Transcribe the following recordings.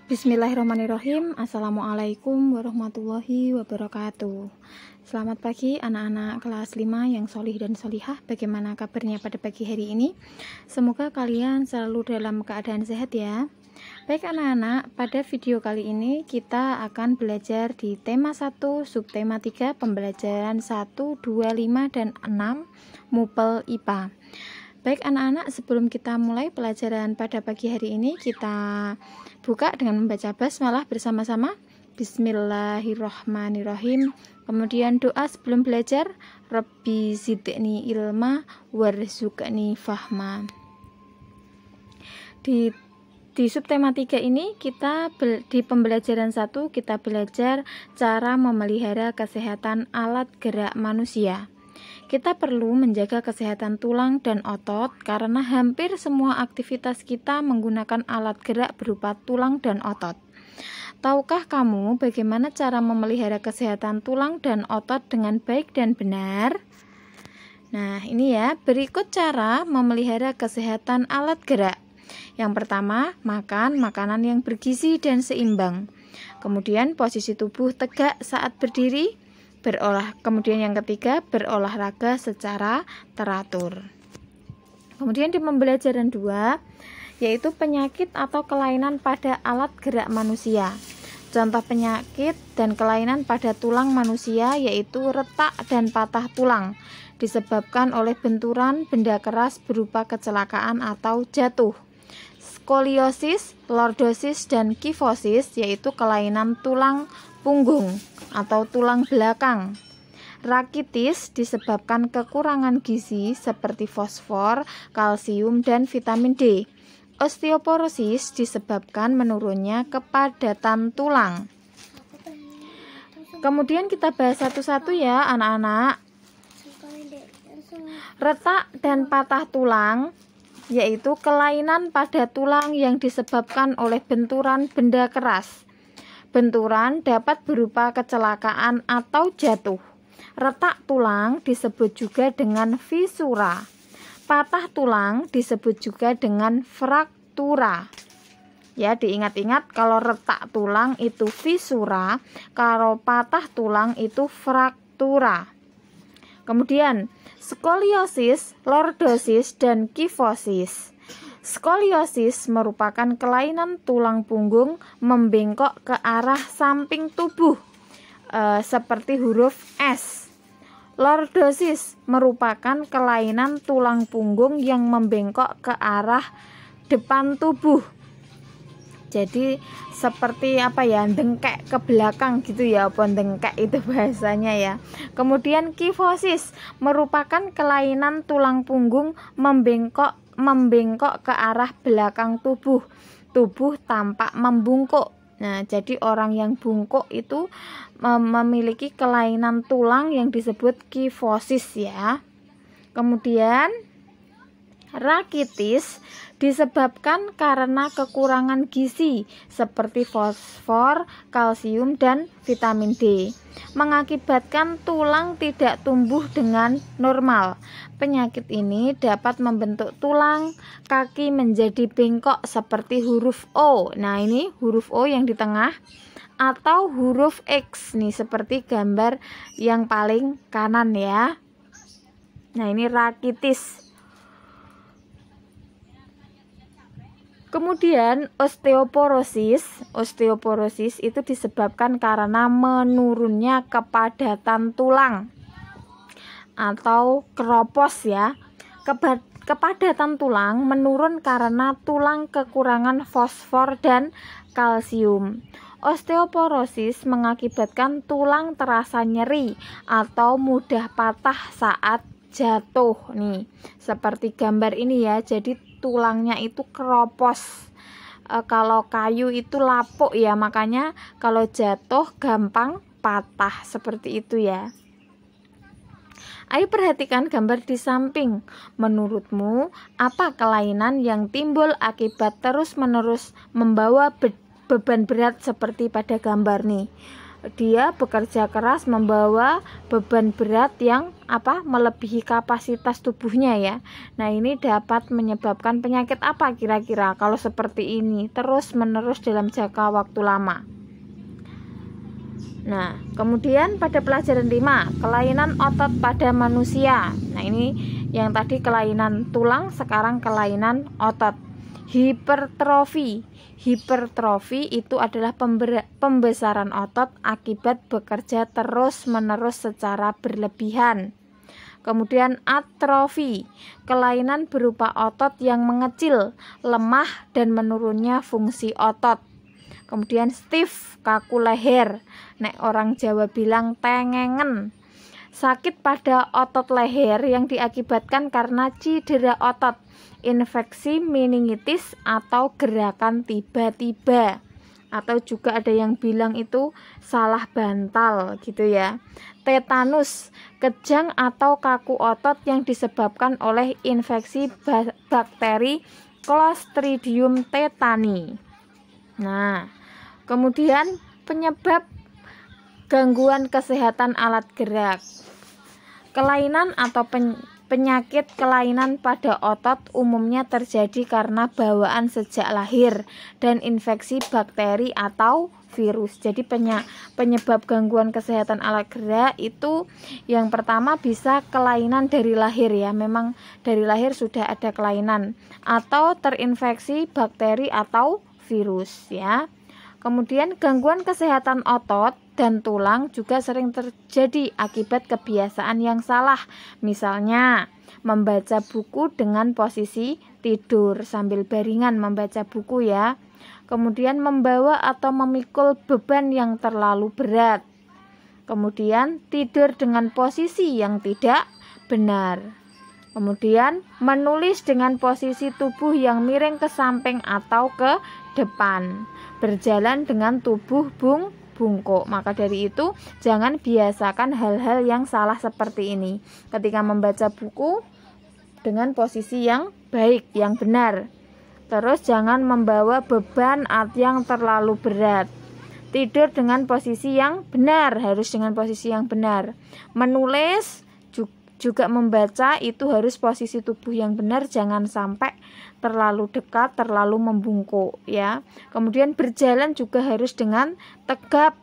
Bismillahirrahmanirrahim. Assalamualaikum warahmatullahi wabarakatuh. Selamat pagi anak-anak kelas 5 yang solih dan solihah. Bagaimana kabarnya pada pagi hari ini? Semoga kalian selalu dalam keadaan sehat ya. Baik anak-anak, pada video kali ini kita akan belajar di tema 1, subtema 3, pembelajaran 1, 2, 5, dan 6 MUPEL IPA. Baik anak-anak, sebelum kita mulai pelajaran pada pagi hari ini, kita buka dengan membaca basmalah bersama-sama. Bismillahirrahmanirrahim. Kemudian doa sebelum belajar, Rabbi zidni ilma warzuqni fahma. Di subtema 3 ini kita di pembelajaran 1 kita belajar cara memelihara kesehatan alat gerak manusia. Kita perlu menjaga kesehatan tulang dan otot karena hampir semua aktivitas kita menggunakan alat gerak berupa tulang dan otot. Tahukah kamu bagaimana cara memelihara kesehatan tulang dan otot dengan baik dan benar? Nah, ini ya, berikut cara memelihara kesehatan alat gerak. Yang pertama, makan makanan yang bergizi dan seimbang. Kemudian posisi tubuh tegak saat berdiri. Kemudian yang ketiga, berolahraga secara teratur. Kemudian di pembelajaran 2, yaitu penyakit atau kelainan pada alat gerak manusia. Contoh penyakit dan kelainan pada tulang manusia yaitu retak dan patah tulang, disebabkan oleh benturan benda keras berupa kecelakaan atau jatuh. Skoliosis, lordosis, dan kifosis yaitu kelainan tulang punggung atau tulang belakang. Rakitis disebabkan kekurangan gizi seperti fosfor, kalsium, dan vitamin D. Osteoporosis disebabkan menurunnya kepadatan tulang. Kemudian kita bahas satu-satu ya anak-anak. Retak dan patah tulang yaitu kelainan pada tulang yang disebabkan oleh benturan benda keras. Benturan dapat berupa kecelakaan atau jatuh. Retak tulang disebut juga dengan fisura. Patah tulang disebut juga dengan fraktura. Ya, diingat-ingat kalau retak tulang itu fisura, kalau patah tulang itu fraktura. Kemudian, skoliosis, lordosis, dan kifosis. Skoliosis merupakan kelainan tulang punggung membengkok ke arah samping tubuh, seperti huruf S. Lordosis merupakan kelainan tulang punggung yang membengkok ke arah depan tubuh. Jadi seperti dengkek ke belakang gitu ya, dengkek itu bahasanya ya. Kemudian kifosis merupakan kelainan tulang punggung membengkok ke arah belakang tubuh. Tubuh tampak membungkuk. Nah, jadi orang yang bungkuk itu memiliki kelainan tulang yang disebut kifosis ya. Kemudian rakitis disebabkan karena kekurangan gizi seperti fosfor, kalsium, dan vitamin D, mengakibatkan tulang tidak tumbuh dengan normal. Penyakit ini dapat membentuk tulang kaki menjadi bengkok seperti huruf O. Nah, ini huruf O yang di tengah, atau huruf X nih seperti gambar yang paling kanan ya. Nah, ini rakitis. Kemudian osteoporosis itu disebabkan karena menurunnya kepadatan tulang atau keropos ya. Kepadatan tulang menurun karena tulang kekurangan fosfor dan kalsium. Osteoporosis mengakibatkan tulang terasa nyeri atau mudah patah saat jatuh nih. Seperti gambar ini ya. Jadi tulangnya itu keropos. Kalau kayu itu lapuk ya, makanya kalau jatuh gampang patah seperti itu ya. Ayo perhatikan gambar di samping. Menurutmu apa kelainan yang timbul akibat terus-menerus membawa beban berat seperti pada gambar nih? dia bekerja keras membawa beban berat yang melebihi kapasitas tubuhnya ya. Nah, ini dapat menyebabkan penyakit apa kira-kira kalau seperti ini terus menerus dalam jangka waktu lama. Nah, kemudian pada pelajaran 5, kelainan otot pada manusia. Nah, ini yang tadi kelainan tulang, sekarang kelainan otot. Hipertrofi. Hipertrofi itu adalah pembesaran otot akibat bekerja terus-menerus secara berlebihan. Kemudian atrofi, kelainan berupa otot yang mengecil, lemah dan menurunnya fungsi otot. Kemudian stiff, kaku leher. Nek orang Jawa bilang tengengen. Sakit pada otot leher yang diakibatkan karena cedera otot, infeksi meningitis atau gerakan tiba-tiba. Atau juga ada yang bilang itu salah bantal gitu ya. Tetanus, kejang atau kaku otot yang disebabkan oleh infeksi bakteri Clostridium tetani. Nah, kemudian penyebab gangguan kesehatan alat gerak. Kelainan atau penyakit kelainan pada otot umumnya terjadi karena bawaan sejak lahir dan infeksi bakteri atau virus. Jadi penyebab gangguan kesehatan alat gerak itu yang pertama bisa kelainan dari lahir ya. Memang dari lahir sudah ada kelainan atau terinfeksi bakteri atau virus ya. Kemudian gangguan kesehatan otot dan tulang juga sering terjadi akibat kebiasaan yang salah. Misalnya membaca buku dengan posisi tidur sambil baringan membaca buku ya. Kemudian membawa atau memikul beban yang terlalu berat. Kemudian tidur dengan posisi yang tidak benar. Kemudian menulis dengan posisi tubuh yang miring ke samping atau ke depan. Berjalan dengan tubuh bungkuk. Maka dari itu jangan biasakan hal-hal yang salah seperti ini. Ketika membaca buku dengan posisi yang baik, yang benar. Terus jangan membawa beban yang terlalu berat. Tidur dengan posisi yang benar, harus dengan posisi yang benar. Menulis juga membaca itu harus posisi tubuh yang benar, jangan sampai terlalu dekat, terlalu membungkuk ya. Kemudian berjalan juga harus dengan tegap.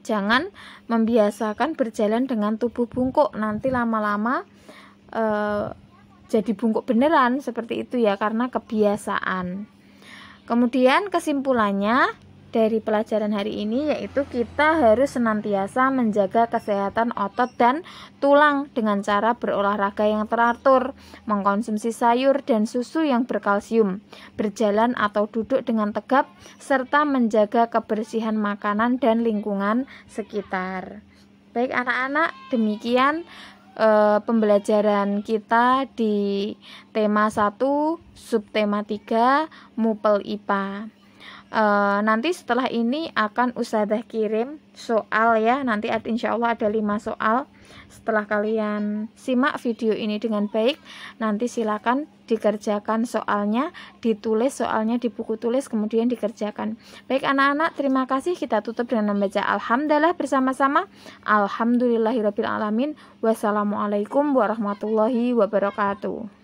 Jangan membiasakan berjalan dengan tubuh bungkuk, nanti lama-lama jadi bungkuk beneran seperti itu ya, karena kebiasaan. Kemudian kesimpulannya dari pelajaran hari ini yaitu kita harus senantiasa menjaga kesehatan otot dan tulang dengan cara berolahraga yang teratur, mengkonsumsi sayur dan susu yang berkalsium, berjalan atau duduk dengan tegap, serta menjaga kebersihan makanan dan lingkungan sekitar. Baik anak-anak, demikian pembelajaran kita di tema 1 subtema 3 MUPEL IPA. Nanti setelah ini akan Ustadzah kirim soal ya. Nanti insya Allah ada 5 soal. Setelah kalian simak video ini dengan baik, nanti silakan dikerjakan soalnya, ditulis soalnya di buku tulis, kemudian dikerjakan. Baik anak-anak, terima kasih. Kita tutup dengan membaca alhamdulillah bersama-sama. Alhamdulillahirabbil alamin. Wassalamualaikum warahmatullahi wabarakatuh.